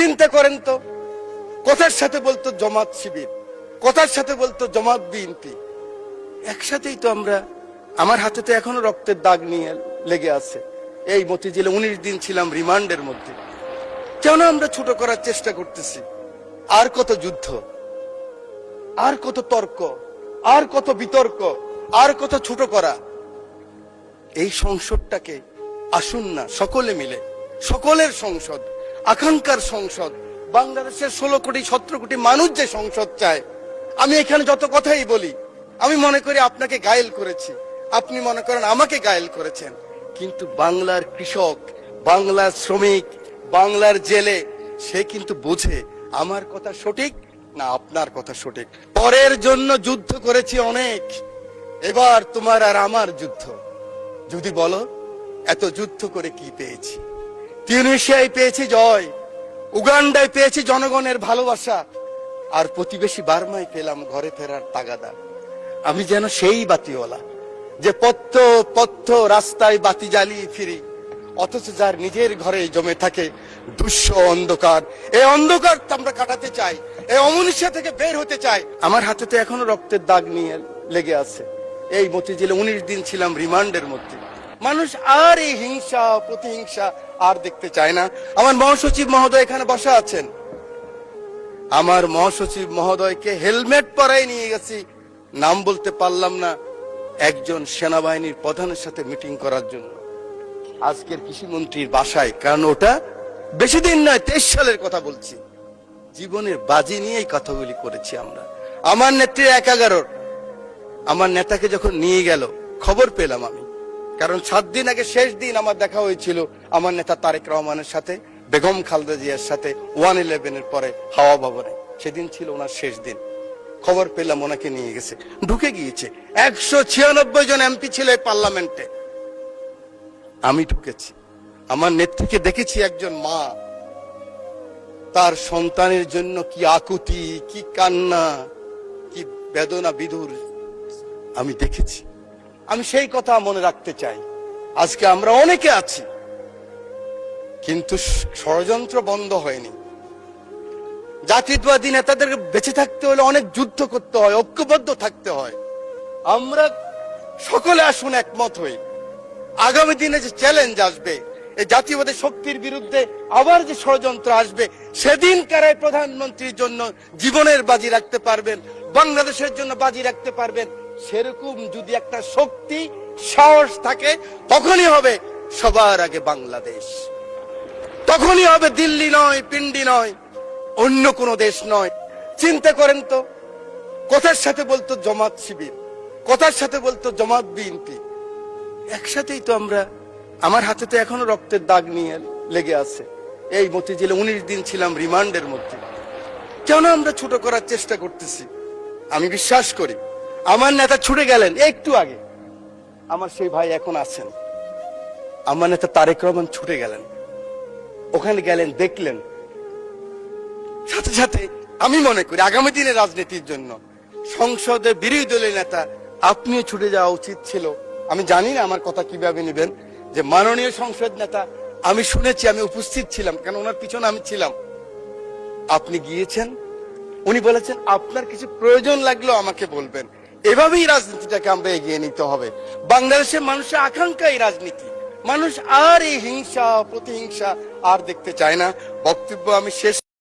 চিন্তা করেন তো, কথার সাথে বলতো জামাত শিবির, কথার সাথে বলতো জামাত বিএনপি, একসাথেই তো আমরা। আমার হাতে তো এখনো রক্তের দাগ নিয়ে লেগে আছে। এই মতিঝিলে 19 দিন ছিলাম রিমান্ডের মধ্যে। কেন আমরা ছোট করার চেষ্টা করতেছি? আর কত যুদ্ধ, আর কত তর্ক, আর কত বিতর্ক, আর কত ছোট করা। এই সংসদটাকে আসুন না সকলে মিলে, সকলের সংসদ, আকাঙ্ক্ষার সংসদ, বাংলাদেশের 16 কোটি 17 কোটি মানুষ যে সংসদ চায়। আমি এখানে যত কথাই বলি, আমি মনে করি আপনাকে ঘায়েল করেছি, আপনি মনে করেন আমাকে ঘায়েল করেছেন, কিন্তু বাংলার কৃষক, বাংলার শ্রমিক, বাংলার জেলে, সে কিন্তু বোঝে আমার কথা সঠিক না আপনার কথা সঠিক। পরের জন্য যুদ্ধ করেছি অনেক, এবার তোমার আর আমার যুদ্ধ। যদি বলো এত যুদ্ধ করে কি পেয়েছি? তিউনিসিয়ায় পেয়েছি জয়, উগান্ডায় পেয়েছি জনগণের ভালোবাসা, আর প্রতিবেশী বার্মায় পেলাম ঘরে ফেরার তাগাদা। আমি যেন সেই বাতিওয়ালা যে পথ্য পথ্য রাস্তায় বাতি জ্বালিয়ে ফিরি, অথচ যার নিজের ঘরে জমে থাকে দুঃস্ব অন্ধকার। এই অন্ধকার আমরা কাটাতে চাই, এই অমনুষ্য থেকে বের হতে চাই। আমার হাতে তো এখনো রক্তের দাগ নিয়ে লেগে আছে। এই মতিঝিলে 19 দিন ছিলাম রিমান্ডের মধ্যে। মানুষ আর এই হিংসা প্রতিহিংসা আর দেখতে চায় না। আমার মহাসচিব মহোদয় এখানে বসা আছেন, আমার মহাসচিব মহোদয়কে হেলমেট পরাই নিয়ে গেছি, নাম বলতে পারলাম না, একজন সেনাবাহিনীর প্রধানের সাথে মিটিং করার জন্য আজকের কৃষিমন্ত্রীর বাসায়। কারণ ওটা বেশি দিন নয়, 23 সালের কথা বলছি। জীবনের বাজি নিয়েই কথাগুলি করেছি আমরা। আমার নেত্রী 11 আমার নেতাকে যখন নিয়ে গেল খবর পেলাম আমি, কারণ 7 দিন আগে শেষ দিন আমার দেখা হয়েছিল আমার নেতা তারেক রহমানের সাথে, বেগম খালেদা জিয়ার সাথে 111-এর পরে হাওয়া ভবনে। সেদিন ছিল ওনার শেষ দিন। খবর পেলাম ওনাকে নিয়ে গেছে, ঢুকে গিয়েছে। 196 জন এমপি ছিল এই পার্লামেন্টে, আমি ঢুকেছি। আমার নেত্রীকে দেখেছি, একজন মা, তার সন্তানের জন্য কি আকুতি, কি কান্না, কি বেদনা বিধুর আমি দেখেছি। আমি সেই কথা মনে রাখতে চাই। আজকে আমরা অনেকে আছি, কিন্তু ষড়যন্ত্র বন্ধ হয়নি। জাতীয়তাবাদী নেতাদের বেঁচে থাকতে হলে অনেক যুদ্ধ করতে হয়, ঐক্যবদ্ধ থাকতে হয়। আমরা সকলে আসুন একমত হই। আগামী দিনে যে চ্যালেঞ্জ আসবে, এই জাতীয়বাদী শক্তির বিরুদ্ধে আবার যে ষড়যন্ত্র আসবে, সেদিন কারাই প্রধানমন্ত্রীর জন্য জীবনের বাজি রাখতে পারবেন, বাংলাদেশের জন্য বাজি রাখতে পারবেন, সেরকম যদি একটা শক্তি সাহস থাকে, তখনই হবে সবার আগে বাংলাদেশ। তখনই হবে দিল্লি নয়, পিন্ডি নয়, অন্য কোনো দেশ নয়। চিন্তা করেন তো, কথার সাথে বলতো জামাত শিবির, কথার সাথে বলতো জামাত বিএনপি, একসাথেই তো আমরা। আমার হাতে তো এখনো রক্তের দাগ নিয়ে লেগে আছে। এই মতিঝিলে 19 দিন ছিলাম রিমান্ডের মধ্যে। কেন আমরা ছোট করার চেষ্টা করতেছি? আমি বিশ্বাস করি আমার নেতা ছুটে গেলেন একটু আগে, আমার সেই ভাই এখন আছেন। আমার নেতা তারেক রহমান ছুটে গেলেন, ওখানে গেলেন, দেখলেন। সাথে সাথে আমি মনে করি আগামী দিনের রাজনীতির জন্য সংসদের বিরোধী দলের নেতা আপনিও ছুটে যাওয়া উচিত ছিল। আমি জানি না আমার কথা কিভাবে নেবেন, যে মাননীয় সংসদ নেতা, আমি শুনেছি, আমি উপস্থিত ছিলাম, কারণ ওনার পিছনে আমি ছিলাম। আপনি গিয়েছেন, উনি বলেছেন আপনার কিছু প্রয়োজন লাগলেও আমাকে বলবেন। এভাবেই রাজনীতিটাকে আমরা এগিয়ে নিতে হবে। বাংলাদেশের মানুষের আকাঙ্ক্ষা এই রাজনীতি। মানুষ আর এই হিংসা প্রতিহিংসা আর দেখতে চায় না। বক্তব্য আমি শেষ